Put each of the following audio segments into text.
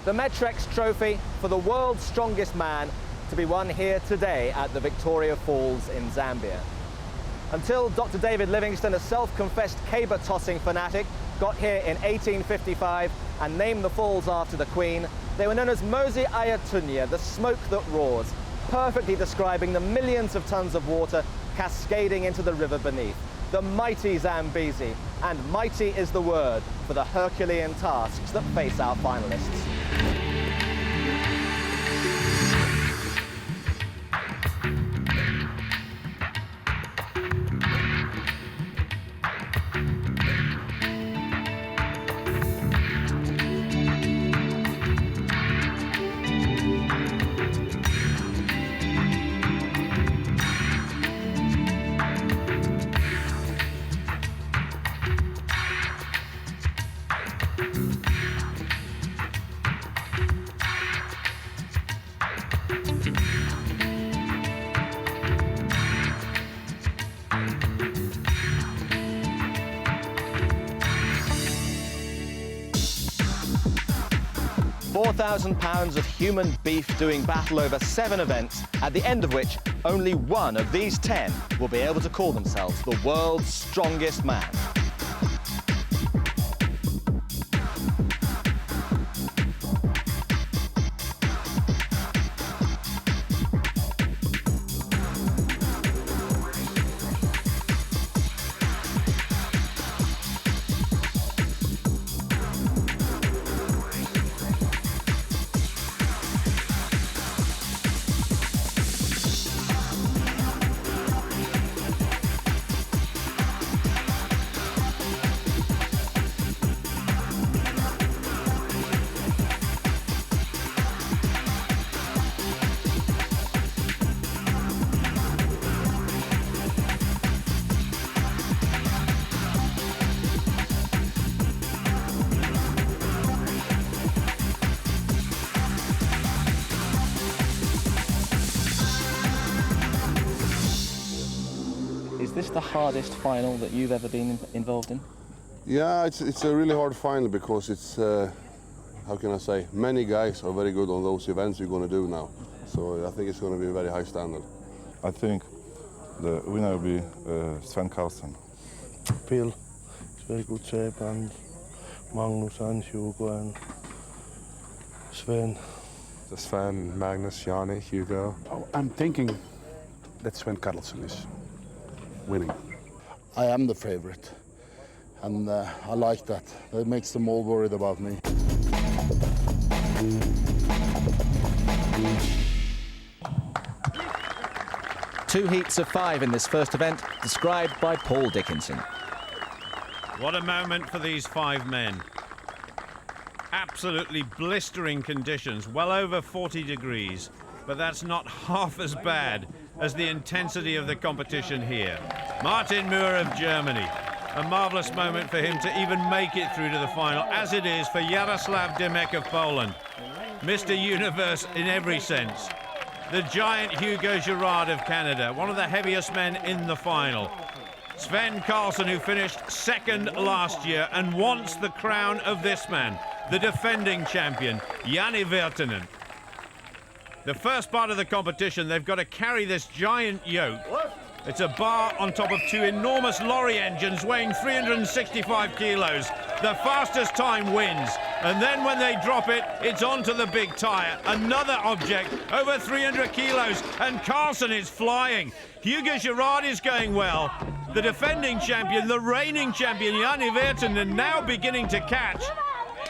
The Metrex Trophy for the world's strongest man to be won here today at the Victoria Falls in Zambia. Until Dr. David Livingstone, a self-confessed caber-tossing fanatic, got here in 1855 and named the falls after the Queen, they were known as 𝗙𝗡𝗡𝗦𝗧𝗦, the smoke that roars, perfectly describing the millions of tons of water cascading into the river beneath. The mighty Zambezi, and mighty is the word for the Herculean tasks that face our finalists. 4,000 pounds of human beef doing battle over 7 events, at the end of which only one of these 10 will be able to call themselves the world's strongest man. Is this the hardest final that you've ever been involved in? Yeah, it's a really hard final because it's, how can I say, many guys are very good on those events we're going to do now. So I think it's going to be a very high standard. I think the winner will be Svend Karlsen. Phil is very good shape, and Magnus and Hugo and Sven. The Sven, Magnus, Janne, Hugo. Oh, I'm thinking that Svend Karlsen is winning. I am the favorite, and I like that. That makes them all worried about me. Two heats of 5 in this first event, described by Paul Dickinson. What a moment for these 5 men. Absolutely blistering conditions, well over 40 degrees, but that's not half as bad as the intensity of the competition here. Martin Muhr of Germany. A marvellous moment for him to even make it through to the final, as it is for Jarosław Dymek of Poland. Mr. Universe in every sense. The giant Hugo Girard of Canada, one of the heaviest men in the final. Svend Karlsen, who finished 2nd last year and wants the crown of this man, the defending champion, Janne Virtanen. The first part of the competition, they've got to carry this giant yoke. It's a bar on top of 2 enormous lorry engines weighing 365 kilos. The fastest time wins. And then when they drop it, it's onto the big tyre. Another object, over 300 kilos, and Karlsen is flying. Hugo Girard is going well. The defending champion, the reigning champion, Janne Virtanen, now beginning to catch.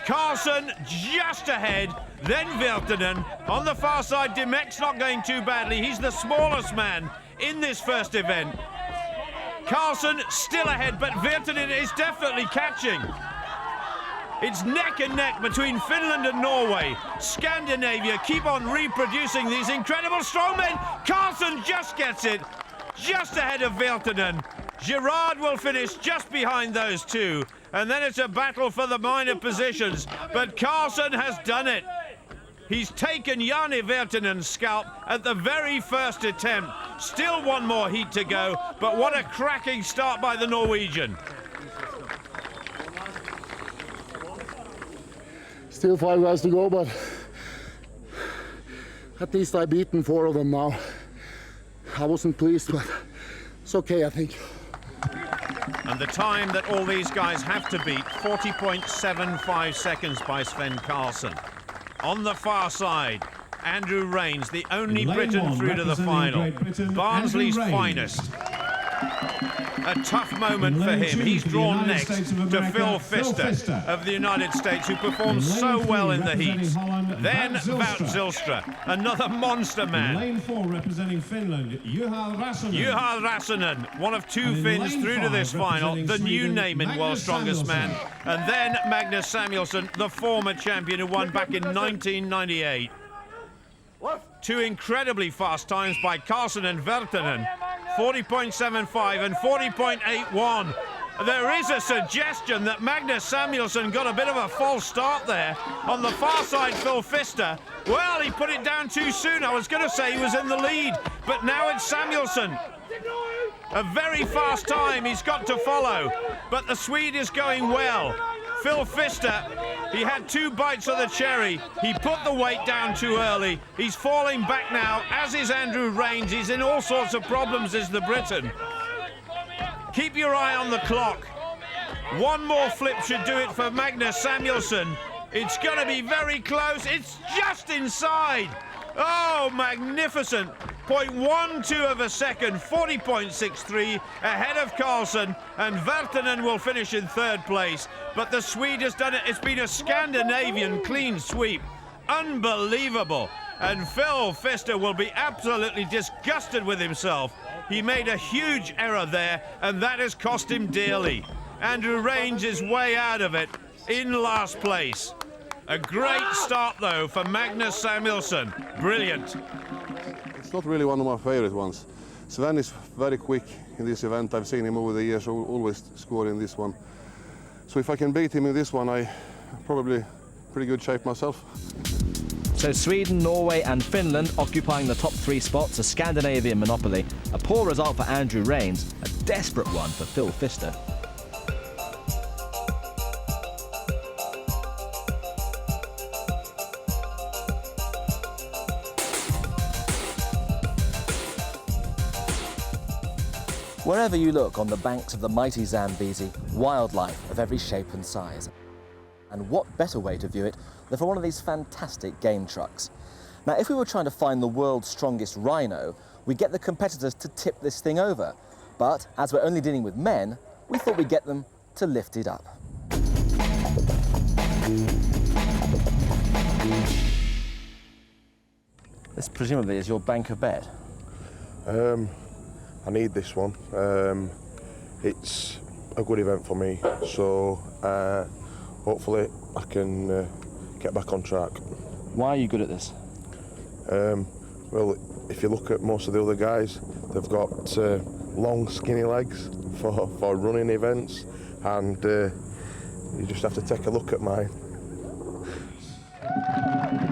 Karlsen just ahead, then Virtanen. On the far side, Dymek's not going too badly. He's the smallest man in this first event. Karlsen still ahead, but Virtanen is definitely catching. It's neck and neck between Finland and Norway. Scandinavia keep on reproducing these incredible strongmen. Karlsen just gets it, just ahead of Virtanen. Girard will finish just behind those 2, and then it's a battle for the minor positions. But Karlsen has done it. He's taken Janne Virtanen's scalp at the very first attempt. Still one more heat to go, but what a cracking start by the Norwegian. Still 5 guys to go, but at least I beaten 4 of them now. I wasn't pleased, but it's okay, I think. And the time that all these guys have to beat, 40.75 seconds by Svend Karlsen. On the far side, Andrew Raynes, the only Briton through to the final. Barnsley's finest. A tough moment for him. He's drawn next to Phil Pfister of the United States, who performed so well in the heats. Then Wout Zijlstra, another monster man. Lane 4 representing Finland, Juha-Matti Räsänen. Juha-Räsänen, one of 2 Finns through to this final, the new name in World's Strongest Man. And then Magnus Samuelsson, the former champion who won back in 1998. 2 incredibly fast times by Karlsen and Virtanen, 40.75 and 40.81. There is a suggestion that Magnus Samuelsson got a bit of a false start there. On the far side, Phil Pfister, well, he put it down too soon. I was going to say he was in the lead, but now it's Samuelsson. A very fast time he's got to follow, but the Swede is going well. Phil Pfister, he had 2 bites of the cherry. He put the weight down too early. He's falling back now, as is Andrew Raynes. He's in all sorts of problems as the Briton. Keep your eye on the clock. 1 more flip should do it for Magnus Samuelsson. It's going to be very close. It's just inside. Oh, magnificent. 0.12 of a second, 40.63 ahead of Karlsen, and Virtanen will finish in 3rd place. But the Swede has done it. It's been a Scandinavian clean sweep. Unbelievable. And Phil Pfister will be absolutely disgusted with himself. He made a huge error there, and that has cost him dearly. Andrew Raynes is way out of it, in last place. A great start, though, for Magnus Samuelsson. Brilliant. It's not really one of my favorite ones. Sven is very quick in this event. I've seen him over the years, always score in this one. So if I can beat him in this one, I'm probably pretty good shape myself. So Sweden, Norway and Finland occupying the top 3 spots, a Scandinavian monopoly. A poor result for Andrew Raynes, a desperate one for Phil Pfister. Wherever you look on the banks of the mighty Zambezi, wildlife of every shape and size. And what better way to view it than from one of these fantastic game trucks. Now, if we were trying to find the world's strongest rhino, we'd get the competitors to tip this thing over. But as we're only dealing with men, we thought we'd get them to lift it up. This presumably is your bank of bed. I need this one. It's a good event for me, so hopefully I can get back on track. Why are you good at this? Well, if you look at most of the other guys, they've got long, skinny legs for running events, and you just have to take a look at mine.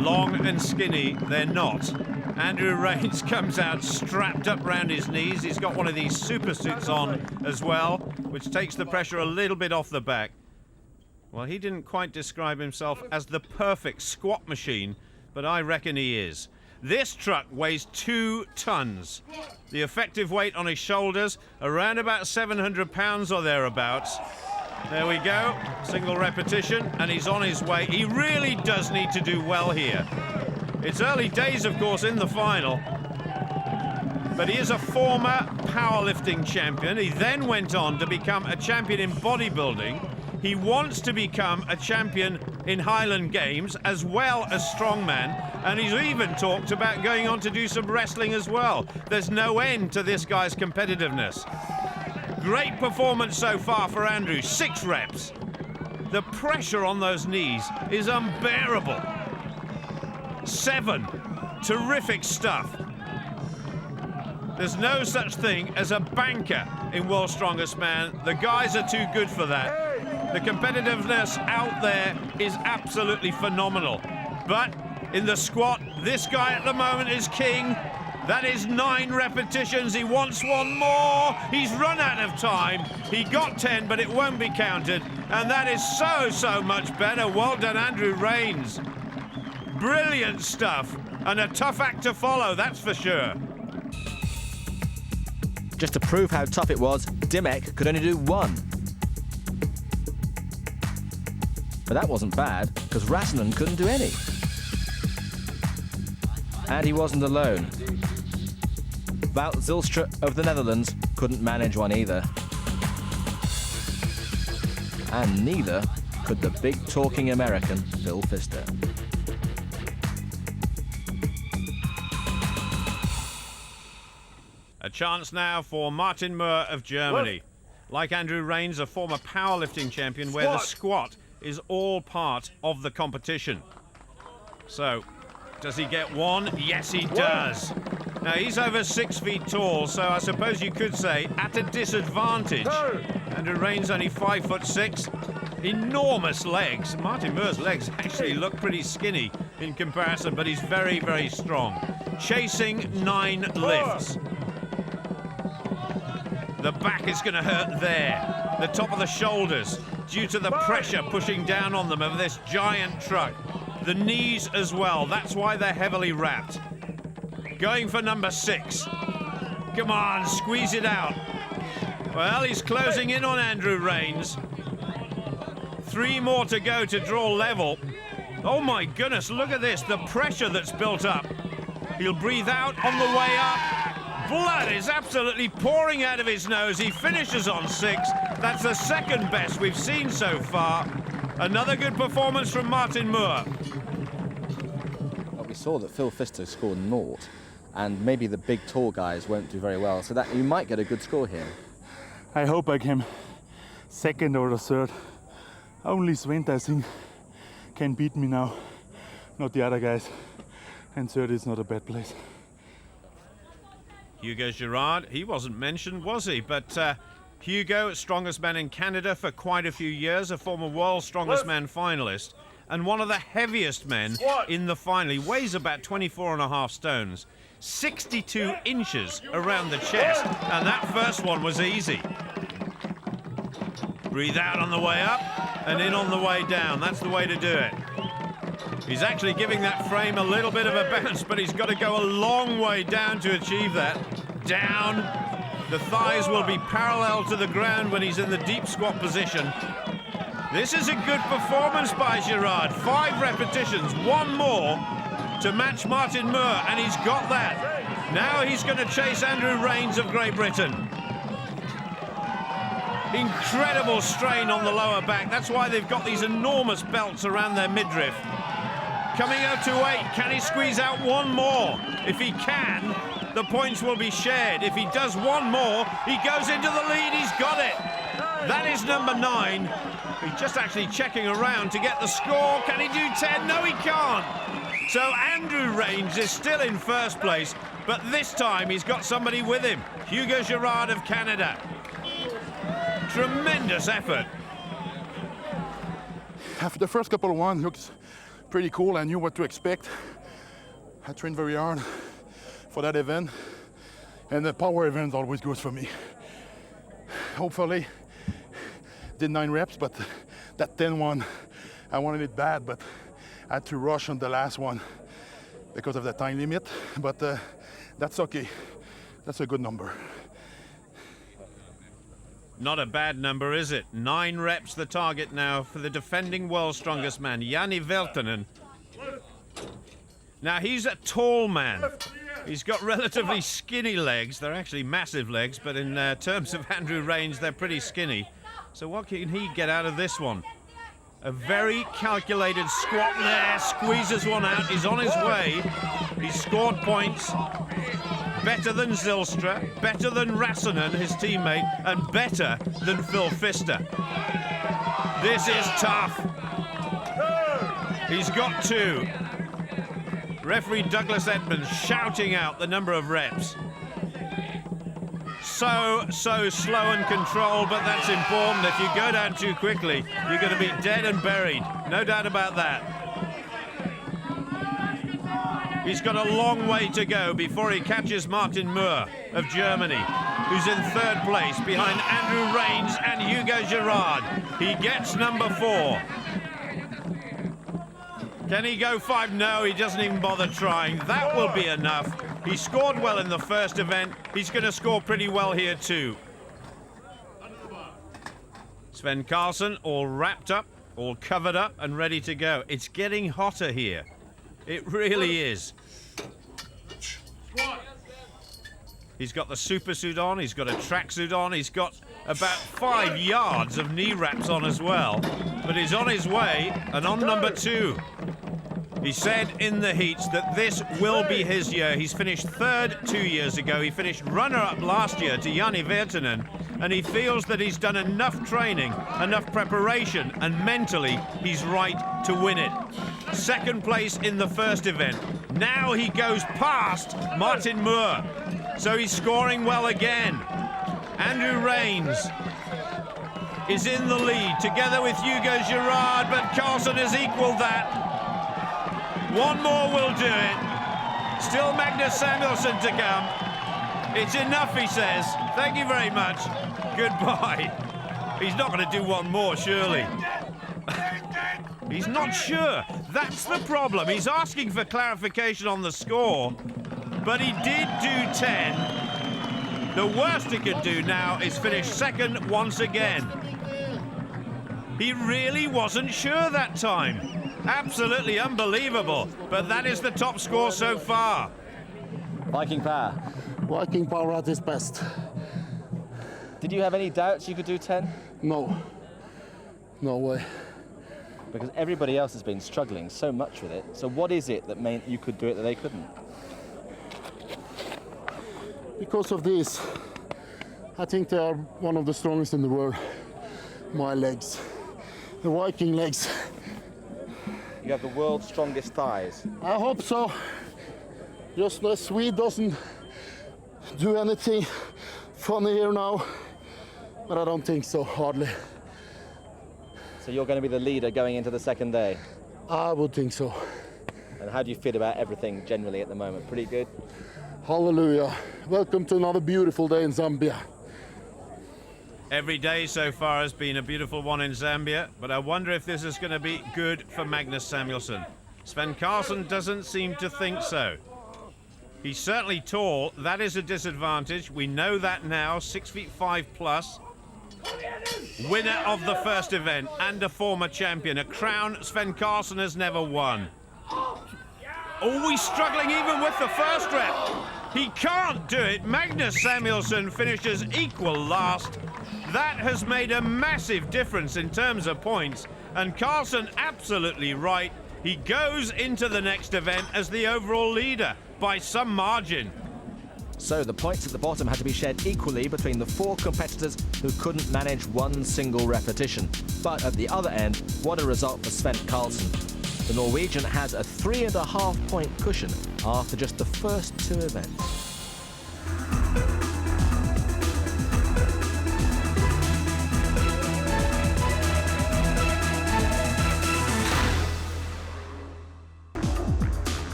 Long and skinny, they're not. Andrew Raynes comes out strapped up round his knees. He's got one of these super suits on as well, which takes the pressure a little bit off the back. Well, he didn't quite describe himself as the perfect squat machine, but I reckon he is. This truck weighs 2 tons. The effective weight on his shoulders, around about 700 pounds or thereabouts. There we go, single repetition, and he's on his way. He really does need to do well here. It's early days, of course, in the final, but he is a former powerlifting champion. He then went on to become a champion in bodybuilding. He wants to become a champion in Highland Games as well as strongman, and he's even talked about going on to do some wrestling as well. There's no end to this guy's competitiveness. Great performance so far for Andrew, 6 reps. The pressure on those knees is unbearable. 7, terrific stuff. There's no such thing as a banker in World's Strongest Man. The guys are too good for that. The competitiveness out there is absolutely phenomenal. But in the squat, this guy at the moment is king. That is 9 repetitions. He wants one more. He's run out of time. He got 10, but it won't be counted. And that is so much better. Well done, Andrew Raynes. Brilliant stuff. And a tough act to follow, that's for sure. Just to prove how tough it was, Dymek could only do 1. But that wasn't bad, because Räsänen couldn't do any. And he wasn't alone. Wout Zijlstra of the Netherlands couldn't manage one either. And neither could the big talking American Phil Pfister. A chance now for Martin Muhr of Germany. Like Andrew Raynes, a former powerlifting champion, where the squat is all part of the competition. So, does he get 1? Yes, he does. Now, he's over 6 feet tall, so I suppose you could say at a disadvantage. Andrew Raynes only 5'6". Enormous legs. Martin Muhr's legs actually look pretty skinny in comparison, but he's very strong. Chasing 9 lifts. The back is going to hurt there. The top of the shoulders, due to the pressure pushing down on them of this giant truck. The knees as well, that's why they're heavily wrapped. Going for number 6. Come on, squeeze it out. Well, he's closing in on Andrew Raynes. 3 more to go to draw level. Oh my goodness, look at this, the pressure that's built up. He'll breathe out on the way up. Blood is absolutely pouring out of his nose. He finishes on 6. That's the second best we've seen so far. Another good performance from Martin Muhr. Well, we saw that Phil Pfister scored 0, and maybe the big tall guys won't do very well, so that you might get a good score here. I hope I came 2nd or 3rd. Only Svend, I think, can beat me now, not the other guys. And 3rd is not a bad place. Hugo Girard, he wasn't mentioned, was he? But Hugo, strongest man in Canada for quite a few years, a former world's strongest man finalist, and one of the heaviest men in the final. He weighs about 24.5 stones, 62 inches around the chest, and that first one was easy. Breathe out on the way up and in on the way down. That's the way to do it. He's actually giving that frame a little bit of a bounce, but he's got to go a long way down to achieve that. Down. The thighs will be parallel to the ground when he's in the deep squat position. This is a good performance by Girard. 5 repetitions, 1 more to match Martin Muhr, and he's got that. Now he's going to chase Andrew Raynes of Great Britain. Incredible strain on the lower back. That's why they've got these enormous belts around their midriff. Coming out to 8, can he squeeze out 1 more? If he can, the points will be shared. If he does 1 more, he goes into the lead, he's got it. That is number 9. He's just actually checking around to get the score. Can he do 10? No, he can't. So Andrew Raynes is still in 1st place, but this time he's got somebody with him. Hugo Girard of Canada. Tremendous effort. After the first couple of ones, looks pretty cool. I knew what to expect. I trained very hard for that event, and the power event always goes for me. Hopefully, did 9 reps, but that 10 one, I wanted it bad, but I had to rush on the last one because of the time limit. But that's okay. That's a good number. Not a bad number, is it? 9 reps the target now for the defending world's strongest man, Janne Virtanen. Now, he's a tall man. He's got relatively skinny legs. They're actually massive legs, but in terms of Andrew Raynes, they're pretty skinny. So what can he get out of this one? A very calculated squat there, squeezes one out, he's on his way. He's scored points. Better than Zijlstra, better than Räsänen, his teammate, and better than Phil Pfister. This is tough. He's got 2. Referee Douglas Edmonds shouting out the number of reps. So slow and controlled, but that's important. If you go down too quickly, you're going to be dead and buried. No doubt about that. He's got a long way to go before he catches Martin Muhr of Germany, who's in third place behind Andrew Raynes and Hugo Girard. He gets number 4. Can he go 5? No, he doesn't even bother trying. That will be enough. He scored well in the first event. He's going to score pretty well here too. Svend Karlsen all wrapped up, all covered up and ready to go. It's getting hotter here. It really is. He's got the super suit on, he's got a tracksuit on, he's got about 5 yards of knee wraps on as well. But he's on his way and on number 2. He said in the heats that this will be his year. He's finished 3rd 2 years ago. He finished runner-up last year to Janne Virtanen. And he feels that he's done enough training, enough preparation, and mentally he's right to win it. 2nd place in the first event. Now he goes past Martin Muhr. So he's scoring well again. Andrew Raynes is in the lead together with Hugo Girard, but Karlsen has equalled that. 1 more will do it. Still Magnus Samuelsson to come. It's enough, he says. Thank you very much. Goodbye. He's not going to do 1 more, surely. He's not sure. That's the problem. He's asking for clarification on the score, but he did do 10. The worst he can do now is finish 2nd once again. He really wasn't sure that time. Absolutely unbelievable, but that is the top score so far. Viking power. Viking power at its best. Did you have any doubts you could do 10? No. No way. Because everybody else has been struggling so much with it. So what is it that meant you could do it that they couldn't? Because of this, I think they are one of the strongest in the world. My legs. The Viking legs. You have the world's strongest thighs. I hope so. Just the Swede doesn't do anything funny here now. But I don't think so, hardly. So you're going to be the leader going into the 2nd day? I would think so. And how do you feel about everything generally at the moment? Pretty good? Hallelujah. Welcome to another beautiful day in Zambia. Every day so far has been a beautiful one in Zambia, but I wonder if this is going to be good for Magnus Samuelsson. Svend Karlsen doesn't seem to think so. He's certainly tall. That is a disadvantage. We know that now. 6'5" plus. Winner of the first event and a former champion. A crown Svend Karlsen has never won. Oh, he's struggling even with the first rep. He can't do it. Magnus Samuelsson finishes equal last. That has made a massive difference in terms of points. And Karlsen absolutely right. He goes into the next event as the overall leader by some margin. So the points at the bottom had to be shared equally between the 4 competitors who couldn't manage 1 single repetition. But at the other end, what a result for Svend Karlsen. The Norwegian has a 3.5 point cushion after just the first 2 events.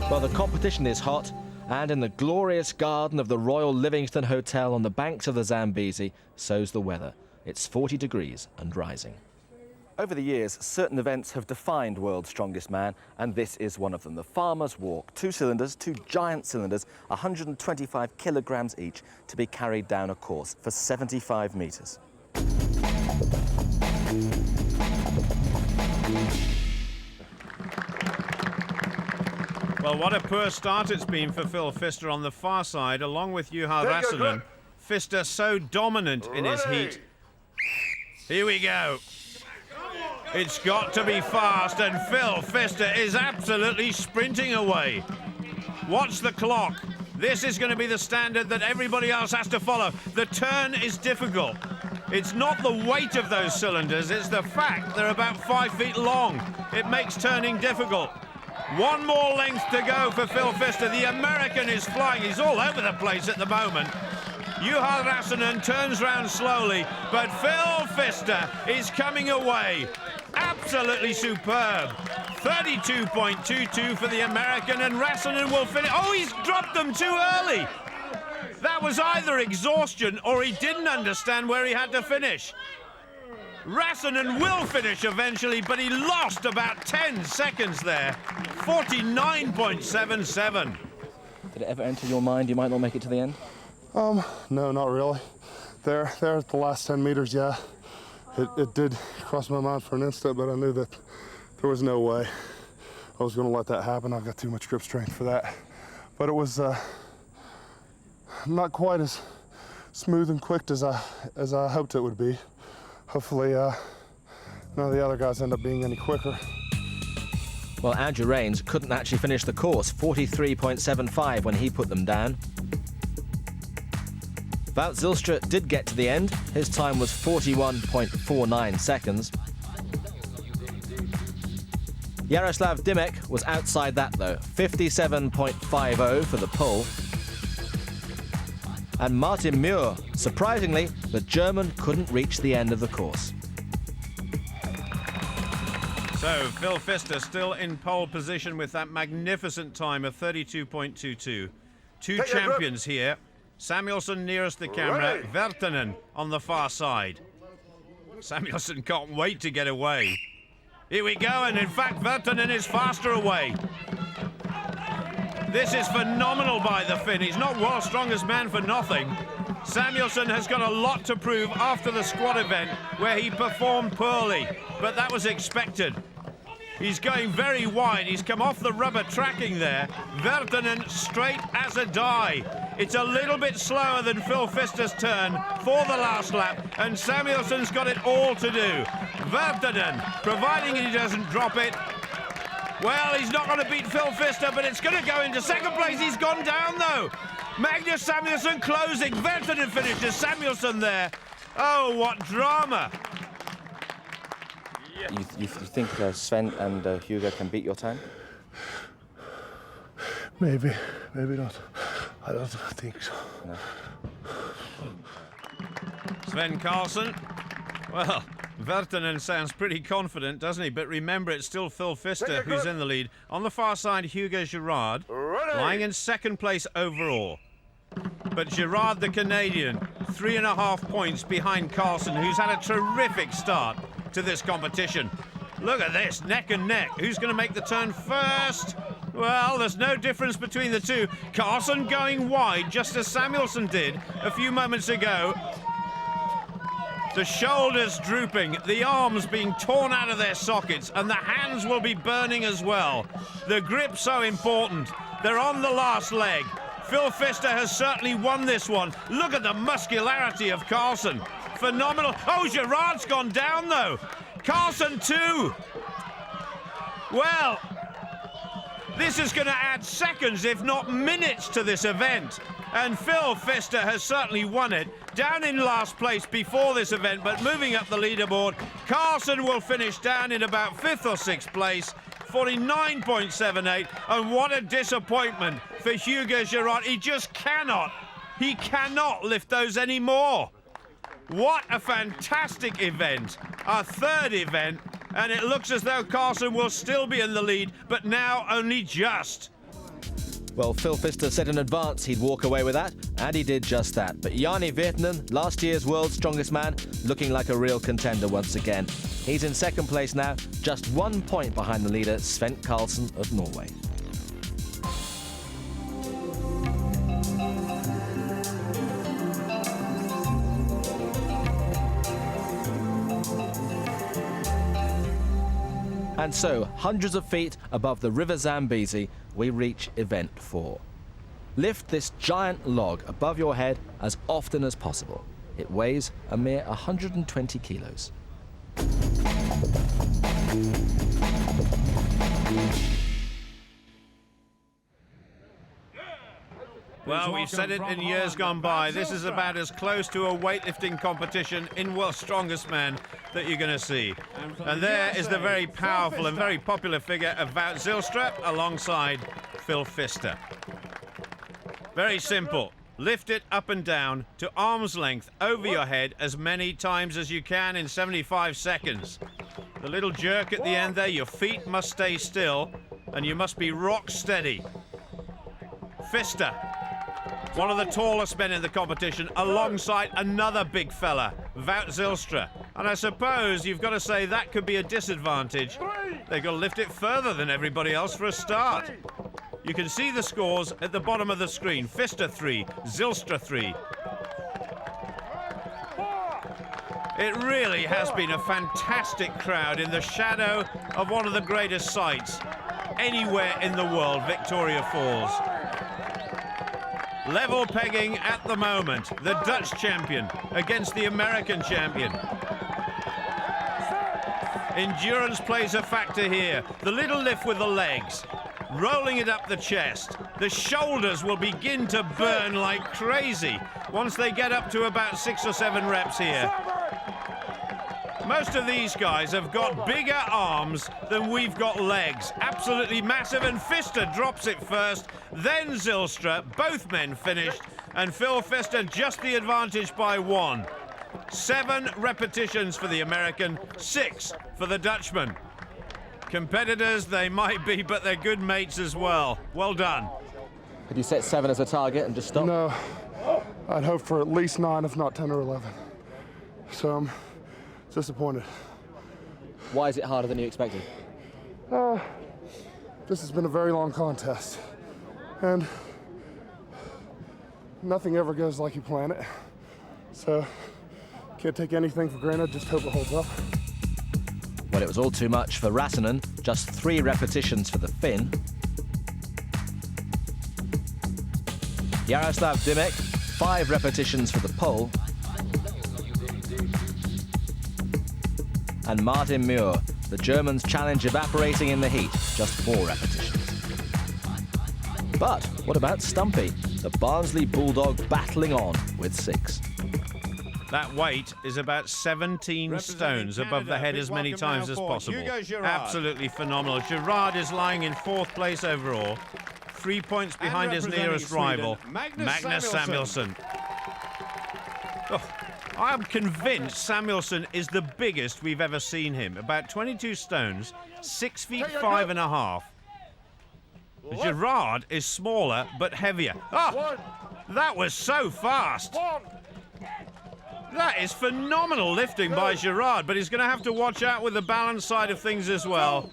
Well, the competition is hot, and in the glorious garden of the Royal Livingston Hotel on the banks of the Zambezi, so's the weather. It's 40 degrees and rising. Over the years, certain events have defined World's Strongest Man, and this is one of them. The Farmer's Walk. 2 cylinders, 2 giant cylinders, 125 kilograms each, to be carried down a course for 75 metres. Well, what a poor start it's been for Phil Pfister on the far side, along with Juha-Matti Räsänen. Pfister so dominant in his heat. Here we go. It's got to be fast, and Phil Pfister is absolutely sprinting away. Watch the clock. This is going to be the standard that everybody else has to follow. The turn is difficult. It's not the weight of those cylinders, it's the fact they're about 5 feet long. It makes turning difficult. One more length to go for Phil Pfister. The American is flying. He's all over the place at the moment. Juha-Matti Räsänen turns round slowly, but Phil Pfister is coming away. Absolutely superb. 32.22 for the American, and Räsänen will finish. Oh, he's dropped them too early. That was either exhaustion or he didn't understand where he had to finish. Räsänen will finish eventually, but he lost about 10 seconds there. 49.77. Did it ever enter your mind you might not make it to the end? No, not really. There at the last 10 meters, yeah. It did cross my mind for an instant, but I knew that there was no way I was going to let that happen. I've got too much grip strength for that. But it was not quite as smooth and quick as I hoped it would be. Hopefully, none of the other guys end up being any quicker. Well, Andrew Raynes couldn't actually finish the course, 43.75 when he put them down. Wout Zijlstra did get to the end. His time was 41.49 seconds. Jarosław Dymek was outside that, though, 57.50 for the pole. And Martin Muhr, surprisingly, the German couldn't reach the end of the course. So, Phil Pfister still in pole position with that magnificent time of 32.22. Two champions here. Samuelsson nearest the camera, Virtanen on the far side. Samuelsson can't wait to get away. Here we go, and in fact, Virtanen is faster away. This is phenomenal by the Finn. He's not world's strongest man for nothing. Samuelsson has got a lot to prove after the squad event, where he performed poorly, but that was expected. He's going very wide. He's come off the rubber tracking there. Virtanen straight as a die. It's a little bit slower than Phil Pfister's turn for the last lap, and Samuelsson's got it all to do. Virtanen, providing he doesn't drop it, well, he's not going to beat Phil Pfister, but it's going to go into second place. He's gone down, though. Magnus Samuelsson closing. Virtanen finishes. Samuelsson there. Oh, what drama. You think Svend and Hugo can beat your time? Maybe not. I don't think so. No. Svend Karlsen. Well, Virtanen sounds pretty confident, doesn't he? But remember, it's still Phil Pfister who's in the lead. On the far side, Hugo Girard, lying in second place overall. But Girard, the Canadian, 3.5 points behind Karlsen, who's had a terrific start to this competition. Look at this, neck and neck. Who's going to make the turn first? Well, there's no difference between the two. Karlsen going wide, just as Samuelsson did a few moments ago. The shoulders drooping, the arms being torn out of their sockets, and the hands will be burning as well. The grip so important. They're on the last leg. Phil Pfister has certainly won this one. Look at the muscularity of Karlsen. Phenomenal. Oh, Girard's gone down, though. Karlsen too. Well, this is going to add seconds, if not minutes, to this event. And Phil Pfister has certainly won it. Down in last place before this event, but moving up the leaderboard. Karlsen will finish down in about 5th or 6th place, 49.78. And what a disappointment for Hugo Girard. He just cannot lift those anymore. What a fantastic event. Our third event, and it looks as though Karlsen will still be in the lead, but now only just. Well, Phil Pfister said in advance he'd walk away with that, and he did just that. But Janne Virtanen, last year's world's strongest man, looking like a real contender once again. He's in second place now, just 1 point behind the leader, Svend Karlsen of Norway. And so, hundreds of feet above the River Zambezi, we reach event 4. Lift this giant log above your head as often as possible. It weighs a mere 120 kilos. Well, we've said it in years gone by. This is about as close to a weightlifting competition in World's Strongest Man that you're going to see. And there is the very powerful and very popular figure of Wout Zijlstra alongside Phil Pfister. Very simple. Lift it up and down to arm's length over your head as many times as you can in 75 seconds. The little jerk at the end there, your feet must stay still and you must be rock steady. Pfister, one of the tallest men in the competition, alongside another big fella, Wout Zijlstra. And I suppose you've got to say that could be a disadvantage. They've got to lift it further than everybody else for a start. You can see the scores at the bottom of the screen. Pfister 3, Zijlstra 3. It really has been a fantastic crowd in the shadow of one of the greatest sights anywhere in the world, Victoria Falls. Level pegging at the moment. The Dutch champion against the American champion. Endurance plays a factor here. The little lift with the legs. Rolling it up the chest. The shoulders will begin to burn like crazy once they get up to about 6 or 7 reps here. Most of these guys have got bigger arms than we've got legs. Absolutely massive, and Pfister drops it first, then Zijlstra. Both men finished, and Phil Pfister just the advantage by 1. 7 repetitions for the American, 6 for the Dutchman. Competitors they might be, but they're good mates as well. Well done. Had you set 7 as a target and just stopped? No, I'd hope for at least 9, if not 10 or 11. So I'm disappointed. Why is it harder than you expected? This has been a very long contest, and nothing ever goes like you plan it. So can't take anything for granted, just hope it holds up. Well, it was all too much for Räsänen, just 3 repetitions for the Finn. Jarosław Dymek, 5 repetitions for the Pole. And Martin Muhr, the German's challenge evaporating in the heat, just 4 repetitions. But what about Stumpy, the Barnsley Bulldog battling on with 6? That weight is about 17 stones above the head as many times as possible. Absolutely phenomenal. Girard is lying in 4th place overall, 3 points behind his nearest rival, Magnus Samuelsson. Oh, I'm convinced Samuelsson is the biggest we've ever seen him. About 22 stones, 6 feet 5.5. Girard is smaller but heavier. Oh, that was so fast. That is phenomenal lifting by Girard, but he's going to have to watch out with the balance side of things as well.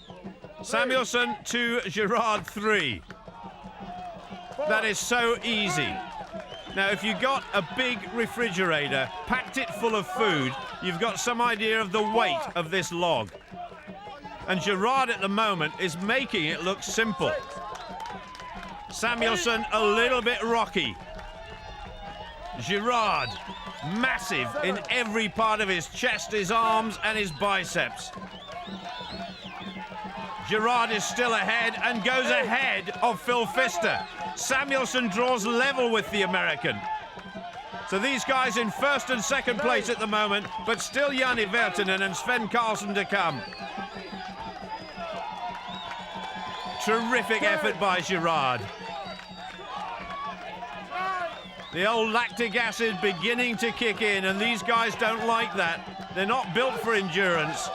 Samuelsson 2, Girard 3. That is so easy. Now, if you've got a big refrigerator, packed it full of food, you've got some idea of the weight of this log. And Girard at the moment is making it look simple. Samuelsson a little bit rocky. Girard, massive in every part of his chest, his arms and his biceps. Girard is still ahead and goes ahead of Phil Pfister. Samuelsson draws level with the American. So these guys in 1st and 2nd place at the moment, but still Janne Virtanen and Svend Karlsen to come. Terrific effort by Girard. The old lactic acid beginning to kick in, and these guys don't like that. They're not built for endurance.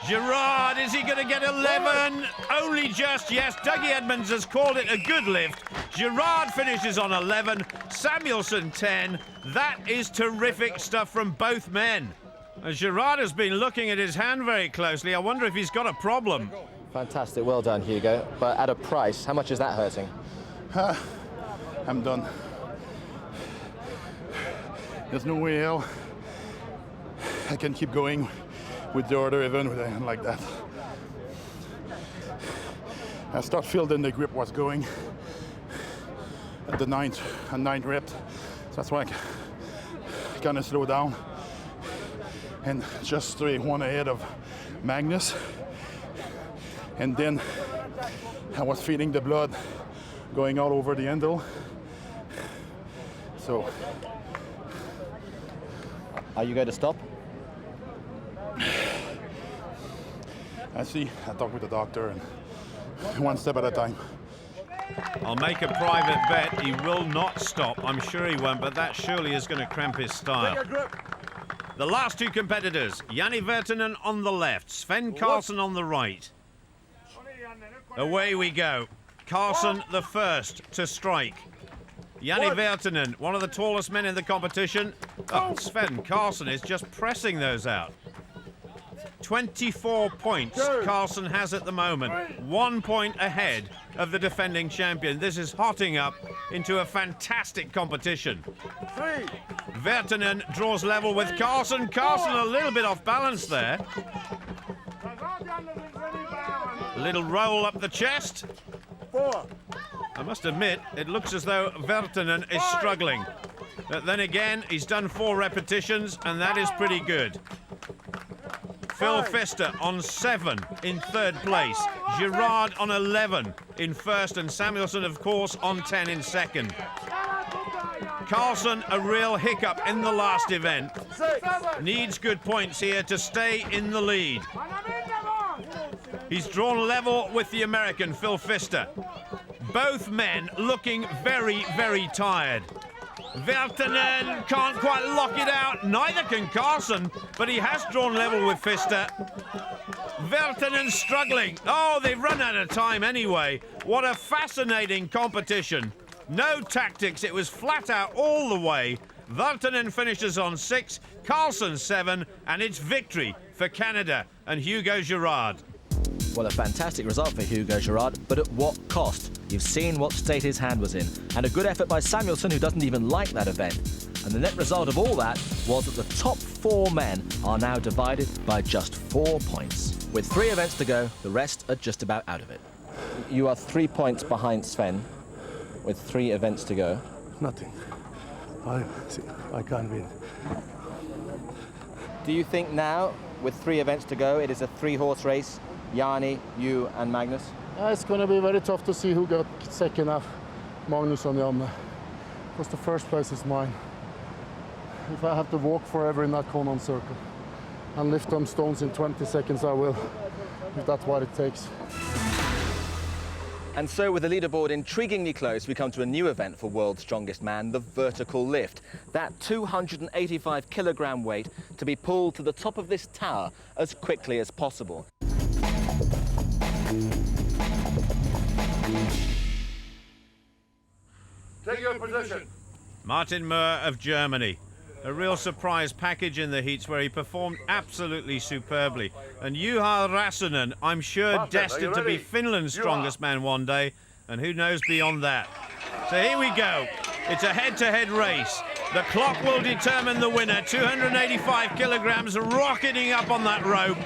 Girard, is he going to get 11? Only just, yes. Dougie Edmonds has called it a good lift. Girard finishes on 11, Samuelsson 10. That is terrific stuff from both men. Girard has been looking at his hand very closely. I wonder if he's got a problem. Fantastic, well done, Hugo. But at a price, how much is that hurting? I'm done. There's no way hell I can keep going with the other event with a hand like that. I start feeling the grip was going at the 9th rep. So that's why I kind of slow down and just stay 1 ahead of Magnus. And then I was feeling the blood going all over the handle. So, Are you going to stop? I see. I talk with the doctor, and one step at a time. I'll make a private bet he will not stop. I'm sure he won't, but that surely is going to cramp his style. The last two competitors, Janne Virtanen on the left, Svend Karlsen on the right. Away we go. Karlsen the first to strike. Janne Virtanen, one of the tallest men in the competition. Oh, Svend Karlsen is just pressing those out. 24 points Karlsen has at the moment. 1 point ahead of the defending champion. This is hotting up into a fantastic competition. Virtanen draws level with Karlsen. Karlsen a little bit off balance there. A little roll up the chest. I must admit, it looks as though Virtanen is struggling. But then again, he's done 4 repetitions, and that is pretty good. Pfister on 7 in 3rd place. Girard on 11 in 1st, and Samuelsson, of course, on 10 in 2nd. Karlsen, a real hiccup in the last event. Needs good points here to stay in the lead. He's drawn level with the American, Pfister. Both men looking very, very tired. Virtanen can't quite lock it out. Neither can Karlsen, but he has drawn level with Pfister. Virtanen struggling. Oh, they've run out of time anyway. What a fascinating competition. No tactics. It was flat out all the way. Virtanen finishes on 6, Karlsen 7, and it's victory for Canada and Hugo Girard. Well, a fantastic result for Hugo Girard, but at what cost? You've seen what state his hand was in. And a good effort by Samuelsson, who doesn't even like that event. And the net result of all that was that the top 4 men are now divided by just 4 points. With 3 events to go, the rest are just about out of it. You are 3 points behind Sven, with 3 events to go. Nothing. I can't win. Do you think now, with 3 events to go, it is a 3-horse race? Janne, you and Magnus? It's going to be very tough to see who got second after Magnus and Janne. Because the first place is mine. If I have to walk forever in that Conan circle and lift them stones in 20 seconds, I will, if that's what it takes. And so, with the leaderboard intriguingly close, we come to a new event for World's Strongest Man, the vertical lift. That 285-kilogram weight to be pulled to the top of this tower as quickly as possible. Take your position. Martin Muhr of Germany. A real surprise package in the heats where he performed absolutely superbly. And Juha-Matti Räsänen, I'm sure, Martin, destined to be Finland's strongest man one day, and who knows beyond that. So here we go. It's a head-to-head race. The clock will determine the winner. 285 kilograms rocketing up on that rope.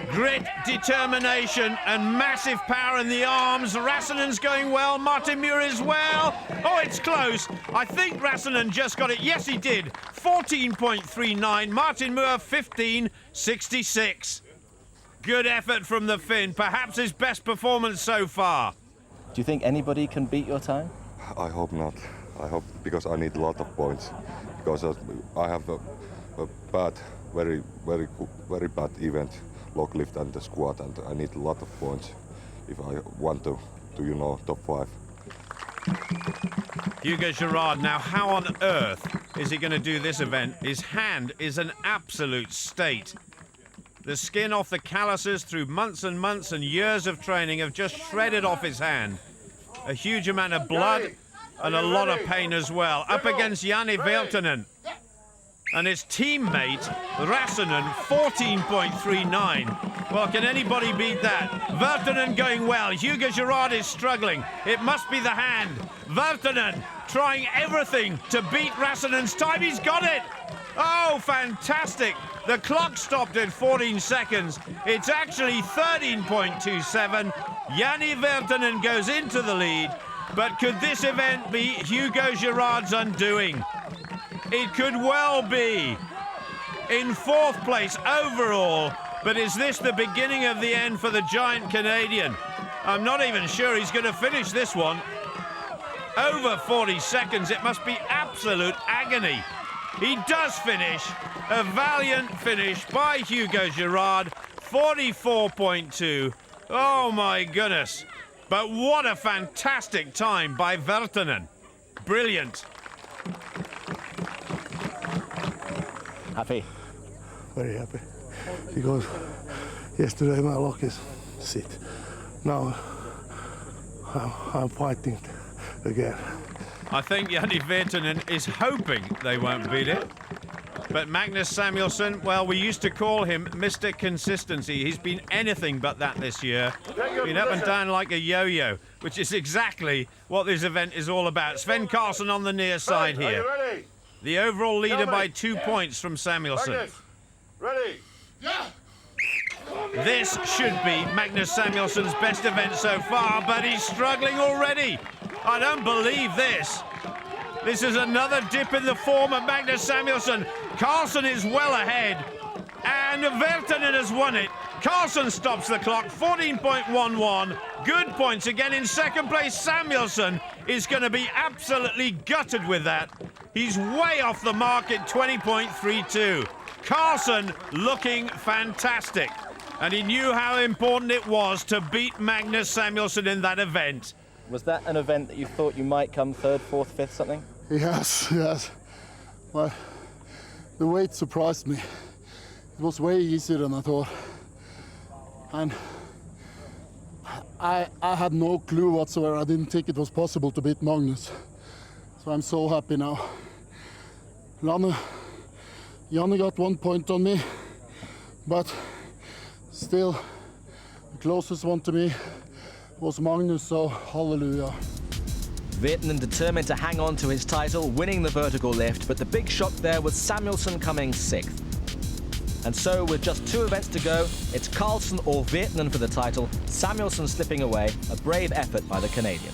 Grit, determination, and massive power in the arms. Räsänen's going well. Martin Muhr as well. Oh, it's close. I think Räsänen just got it. Yes, he did. 14.39. Martin Muhr, 15.66. Good effort from the Finn. Perhaps his best performance so far. Do you think anybody can beat your time? I hope not. I hope, because I need a lot of points. Because I have a bad, very bad event. Log lift and the squat, and I need a lot of points if I want to top 5. Hugo Girard, now how on earth is he going to do this event? His hand is an absolute state. The skin off the calluses through months and months and years of training have just shredded off his hand. A huge amount of blood and a lot of pain as well. Up against Janne Virtanen. And his teammate, Räsänen, 14.39. Well, can anybody beat that? Virtanen going well. Hugo Girard is struggling. It must be the hand. Virtanen trying everything to beat Räsänen's time. He's got it! Oh, fantastic. The clock stopped at 14 seconds. It's actually 13.27. Janne Virtanen goes into the lead. But could this event be Hugo Girard's undoing? It could well be. In 4th place overall, but is this the beginning of the end for the giant Canadian? I'm not even sure he's going to finish this one. Over 40 seconds, it must be absolutely absolute agony. He does finish. A valiant finish by Hugo Girard, 44.2. Oh my goodness. But what a fantastic time by Virtanen. Brilliant. Happy? Very happy. Because yesterday my luck is shit. Now I'm fighting again. I think Janne Virtanen is hoping they won't beat it. But Magnus Samuelsson, well, we used to call him Mr. Consistency. He's been anything but that this year. Been up and down like a yo-yo, which is exactly what this event is all about. Svend Karlsen on the near side here. The overall leader by 2 points from Samuelsson. Ready? This should be Magnus Samuelsson's best event so far, but he's struggling already. I don't believe this. This is another dip in the form of Magnus Samuelsson. Karlsen is well ahead, and Virtanen has won it. Karlsen stops the clock, 14.11. Good points again in second place. Samuelsson is going to be absolutely gutted with that. He's way off the mark at 20.32. Karlsen looking fantastic, and he knew how important it was to beat Magnus Samuelsson in that event. Was that an event that you thought you might come third, fourth, fifth, something? Yes. Well, the weight surprised me. It was way easier than I thought. And I had no clue whatsoever. I didn't think it was possible to beat Magnus. So I'm so happy now. Janne got 1 point on me, but still the closest one to me was Magnus, so hallelujah. Virtanen determined to hang on to his title, winning the vertical lift, but the big shock there was Samuelsson coming sixth. And so, with just 2 events to go, it's Karlsen or Virtanen for the title, Samuelsson slipping away, a brave effort by the Canadian.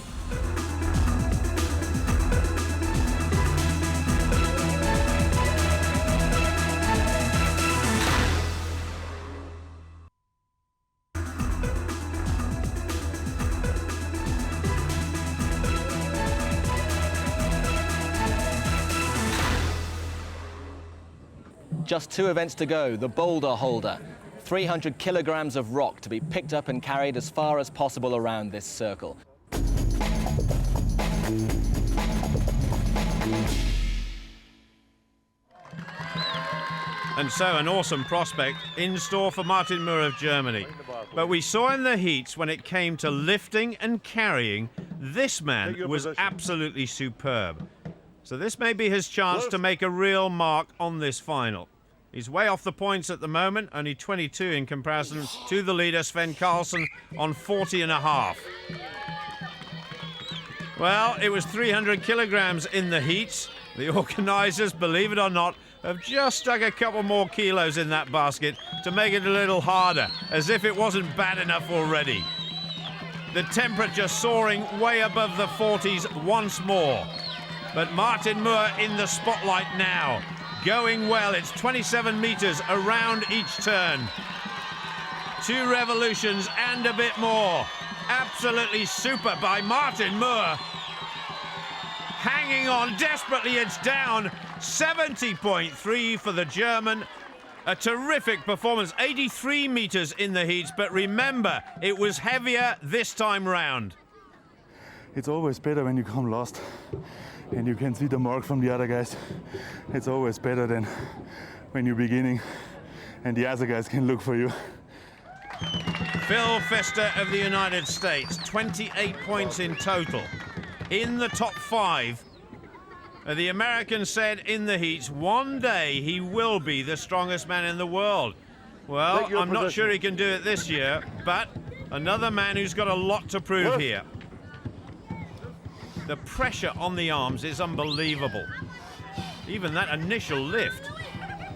Just 2 events to go, the Boulder holder. 300 kilograms of rock to be picked up and carried as far as possible around this circle. And so an awesome prospect in store for Martin Muhr of Germany. But we saw in the heats when it came to lifting and carrying, this man was absolutely superb. So this may be his chance to make a real mark on this final. He's way off the points at the moment, only 22 in comparison to the leader, Svend Karlsen, on 40.5. Well, it was 300 kilograms in the heats. The organisers, believe it or not, have just stuck a couple more kilos in that basket to make it a little harder, as if it wasn't bad enough already. The temperature soaring way above the 40s once more. But Martin Muhr in the spotlight now. Going well, it's 27 metres around each turn. 2 revolutions and a bit more. Absolutely super by Martin Muhr. Hanging on desperately, it's down. 70.3 for the German. A terrific performance, 83 metres in the heats, but remember, it was heavier this time round. It's always better when you come last and you can see the mark from the other guys. It's always better than when you're beginning and the other guys can look for you. Phil Pfister of the United States, 28 points in total. In the top 5. The American said in the heats, one day he will be the strongest man in the world. Well, I'm not sure he can do it this year, but another man who's got a lot to prove here. The pressure on the arms is unbelievable. Even that initial lift.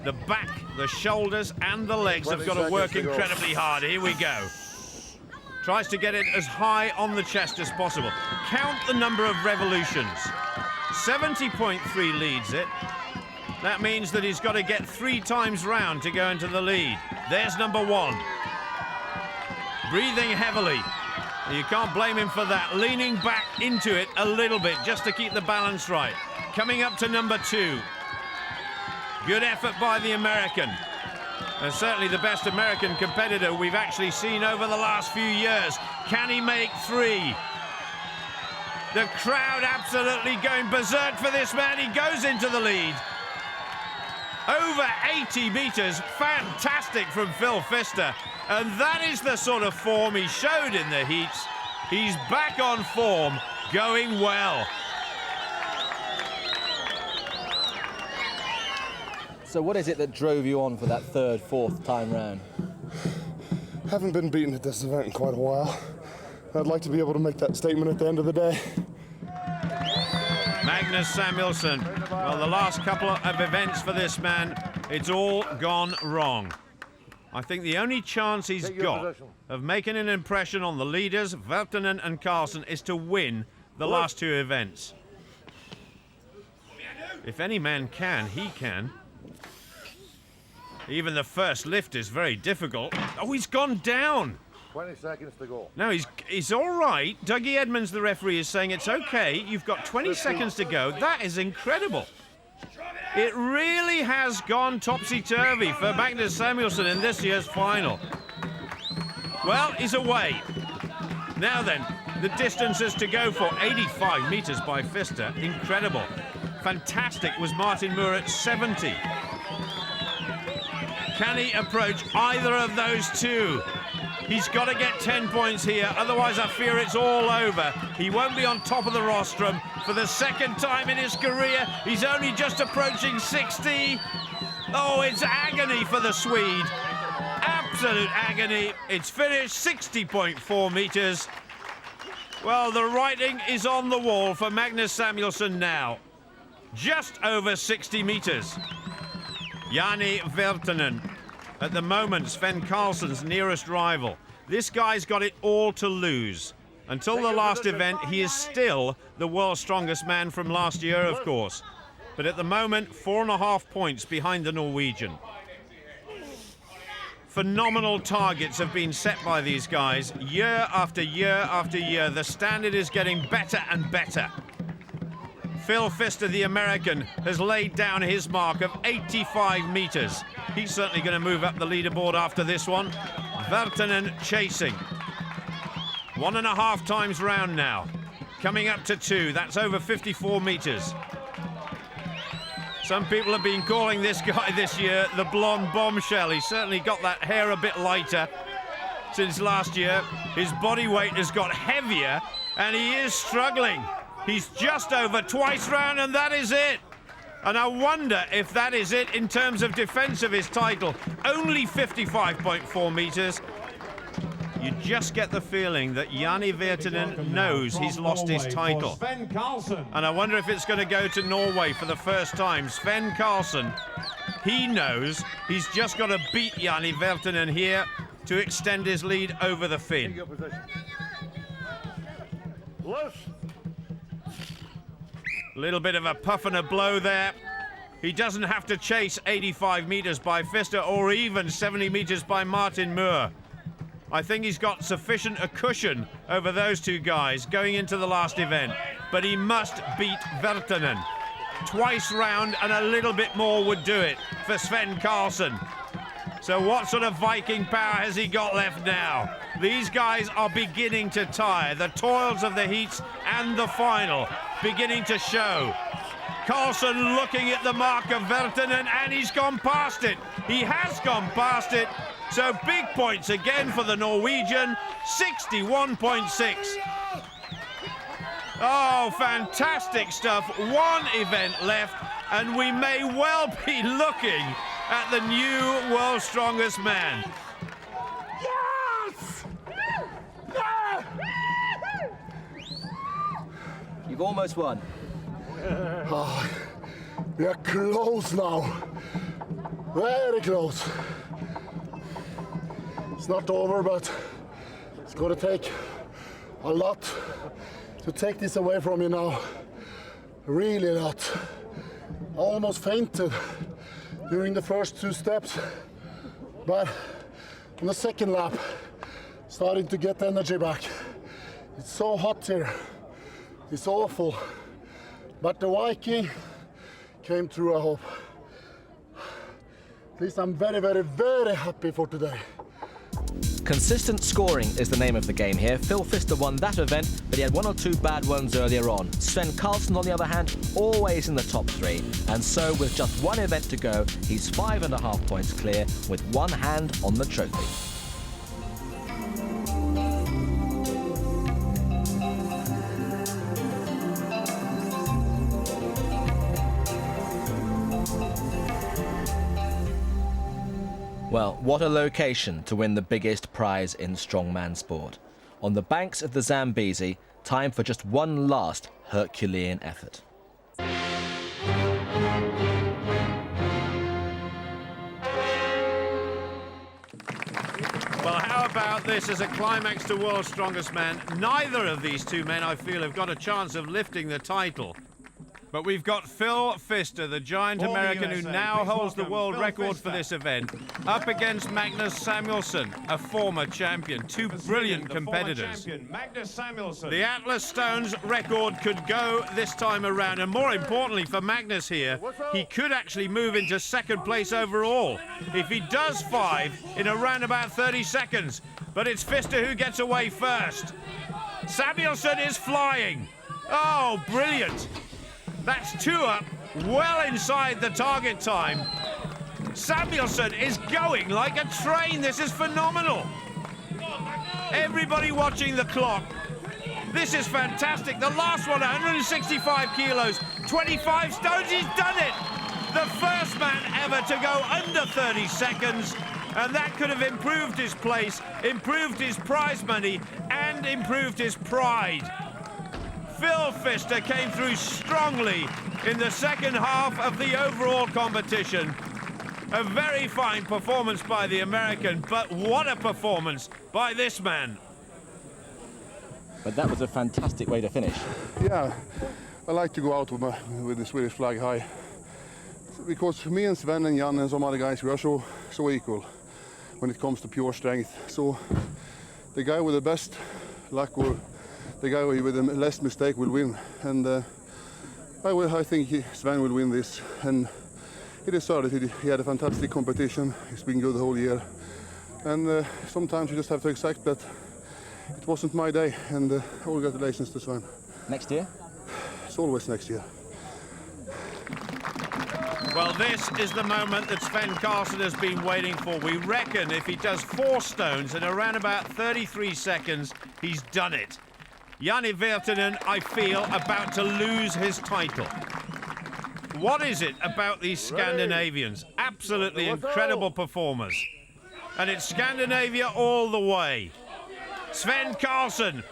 The back, the shoulders and the legs have got to work incredibly hard. Here we go. Tries to get it as high on the chest as possible. Count the number of revolutions. 70.3 leads it. That means that he's got to get 3 times round to go into the lead. There's number 1. Breathing heavily. You can't blame him for that. Leaning back into it a little bit just to keep the balance right. coming up to number 2. Good effort by the American. And certainly the best American competitor we've actually seen over the last few years. Can he make 3? The crowd absolutely going berserk for this man. He goes into the lead. Over 80 metres, fantastic from Phil Pfister. And that is the sort of form he showed in the heats. He's back on form, going well. So what is it that drove you on for that 3rd, 4th time round? Haven't been beaten at this event in quite a while. I'd like to be able to make that statement at the end of the day. Magnus Samuelsson. Well, the last couple of events for this man, it's all gone wrong. I think the only chance he's got of making an impression on the leaders, Virtanen and Karlsen, is to win the last 2 events. If any man can, he can. Even the first lift is very difficult. Oh, he's gone down. 20 seconds to go. No, he's all right. Dougie Edmonds, the referee, is saying it's okay. You've got 20 seconds to go. That is incredible. It really has gone topsy-turvy for Magnus Samuelsson in this year's final. Well, he's away. Now then, the distances to go for 85 metres by Pfister. Incredible. Fantastic was Martin Muhr at 70. Can he approach either of those 2? He's got to get 10 points here, otherwise I fear it's all over. He won't be on top of the rostrum for the 2nd time in his career. He's only just approaching 60. Oh, it's agony for the Swede. Absolute agony. It's finished 60.4 metres. Well, the writing is on the wall for Magnus Samuelsson now. Just over 60 metres. Janne Virtanen. At the moment, Svend Karlsen's nearest rival. This guy's got it all to lose. Until the last event, he is still the world's strongest man from last year, of course. But at the moment, 4.5 points behind the Norwegian. Phenomenal targets have been set by these guys year after year after year. The standard is getting better and better. Phil Pfister, the American, has laid down his mark of 85 metres. He's certainly going to move up the leaderboard after this one. Virtanen chasing. 1.5 times round now. Coming up to 2. That's over 54 metres. Some people have been calling this guy this year the blonde bombshell. He's certainly got that hair a bit lighter since last year. His body weight has got heavier and he is struggling. He's just over twice round and that is it. And I wonder if that is it in terms of defence of his title. Only 55.4 metres. You just get the feeling that Janne Virtanen knows he's lost his title. And I wonder if it's going to go to Norway for the first time. Svend Karlsen, he knows he's just got to beat Janne Virtanen here to extend his lead over the Finn. A little bit of a puff and a blow there. He doesn't have to chase 85 metres by Pfister or even 70 metres by Martin Muhr. I think he's got sufficient a cushion over those two guys going into the last event. But he must beat Virtanen. Twice round and a little bit more would do it for Svend Karlsen. So what sort of Viking power has he got left now? These guys are beginning to tire. The toils of the heats and the final beginning to show. Karlsen looking at the mark of Virtanen and he's gone past it. He has gone past it. So big points again for the Norwegian, 61.6. Oh, fantastic stuff. One event left and we may well be looking at the new world's strongest man. Yes! Yeah! You've almost won. Oh, we are close now. Very close. It's not over, but it's going to take a lot to take this away from you now. Really a lot. I almost fainted during the first 2 steps, but on the second lap, starting to get energy back. It's so hot here. It's awful. But the Viking came through, I hope. At least I'm very, very, very happy for today. Consistent scoring is the name of the game here. Phil Pfister won that event, but he had 1 or 2 bad ones earlier on. Svend Karlsen, on the other hand, always in the top 3. And so, with just 1 event to go, he's 5.5 points clear, with 1 hand on the trophy. Well, what a location to win the biggest prize in strongman sport. On the banks of the Zambezi, time for just one last Herculean effort. Well, how about this as a climax to World's Strongest Man? Neither of these two men, I feel, have got a chance of lifting the title. But we've got Phil Pfister, the giant American who now holds the world record for this event, up against Magnus Samuelsson, a former champion. 2 brilliant competitors. Magnus Samuelsson. The Atlas Stones record could go this time around, and more importantly for Magnus here, he could actually move into 2nd place overall if he does 5 in around about 30 seconds. But it's Pfister who gets away first. Samuelsson is flying. Oh, brilliant. That's 2 up, well inside the target time. Samuelsson is going like a train. This is phenomenal. Everybody watching the clock. This is fantastic. The last one, 165 kilos, 25 stones, he's done it. The first man ever to go under 30 seconds. And that could have improved his place, improved his prize money, and improved his pride. Phil Pfister came through strongly in the 2nd half of the overall competition. A very fine performance by the American, but what a performance by this man. But that was a fantastic way to finish. Yeah, I like to go out with the Swedish flag high. Because me and Sven and Janne and some other guys, we are so equal when it comes to pure strength. So the guy with the best luck or the guy with the less mistake will win, and I think Sven will win this, and he deserved it. He had a fantastic competition. He's been good the whole year, and sometimes you just have to accept that it wasn't my day, and congratulations to Sven. Next year? It's always next year. Well, this is the moment that Svend Karlsen has been waiting for. We reckon if he does 4 stones in around about 33 seconds, he's done it. Janne Virtanen, I feel, about to lose his title. What is it about these Scandinavians? Absolutely incredible performers. And it's Scandinavia all the way. Svend Karlsen,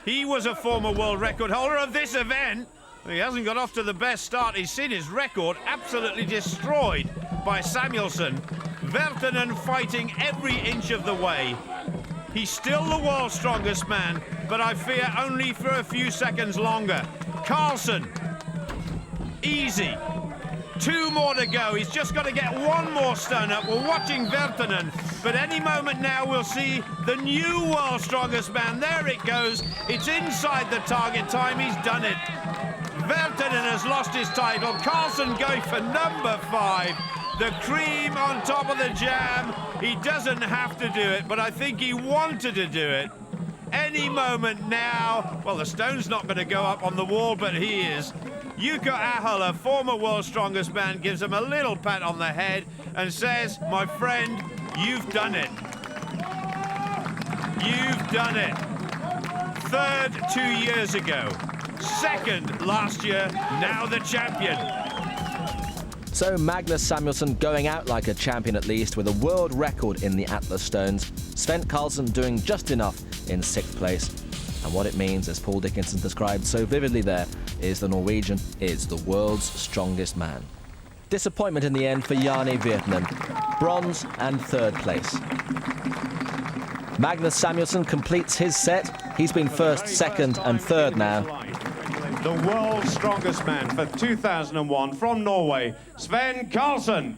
he was a former world record holder of this event. He hasn't got off to the best start. He's seen his record absolutely destroyed by Samuelsson. Virtanen fighting every inch of the way. He's still the world's strongest man, but I fear only for a few seconds longer. Karlsen, easy. 2 more to go. He's just got to get 1 more stone up. We're watching Virtanen, but any moment now we'll see the new world's strongest man. There it goes. It's inside the target time. He's done it. Virtanen has lost his title. Karlsen going for number 5. The cream on top of the jam. He doesn't have to do it, but I think he wanted to do it. Any moment now. Well, the stone's not going to go up on the wall, but he is. Juha-Matti, former world's strongest man, gives him a little pat on the head and says, my friend, you've done it. You've done it. 3rd 2 years ago. 2nd last year, now the champion. So Magnus Samuelsson going out like a champion at least, with a world record in the Atlas Stones. Svend Karlsen doing just enough in 6th place. And what it means, as Paul Dickinson described so vividly there, is the Norwegian is the world's strongest man. Disappointment in the end for Janne Virtanen. Bronze and 3rd place. Magnus Samuelsson completes his set. He's been 1st, 2nd and 3rd now. The world's strongest man for 2001 from Norway, Svend Karlsen.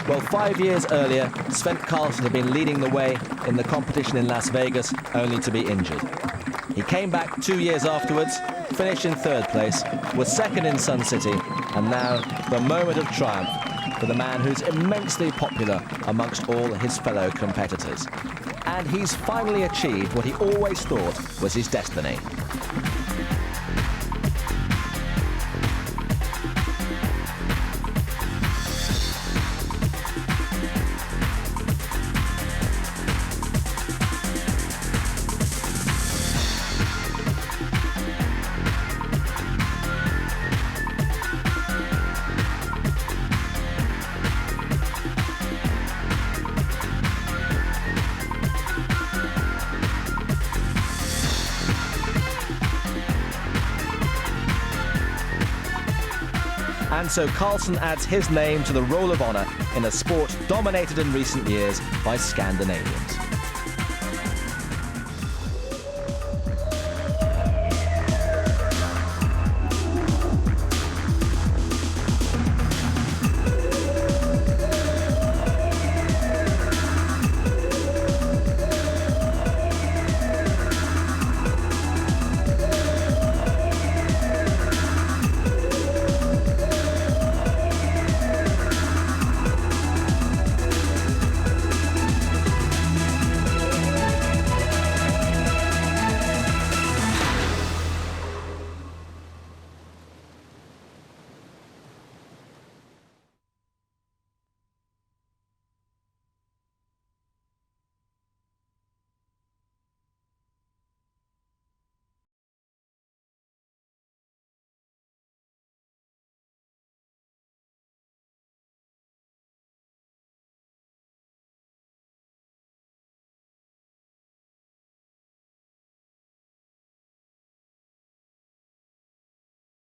Well, 5 years earlier, Svend Karlsen had been leading the way in the competition in Las Vegas, only to be injured. He came back 2 years afterwards, finished in 3rd place, was 2nd in Sun City, and now the moment of triumph for the man who's immensely popular amongst all his fellow competitors. And he's finally achieved what he always thought was his destiny. And so Karlsen adds his name to the Roll of Honour in a sport dominated in recent years by Scandinavians.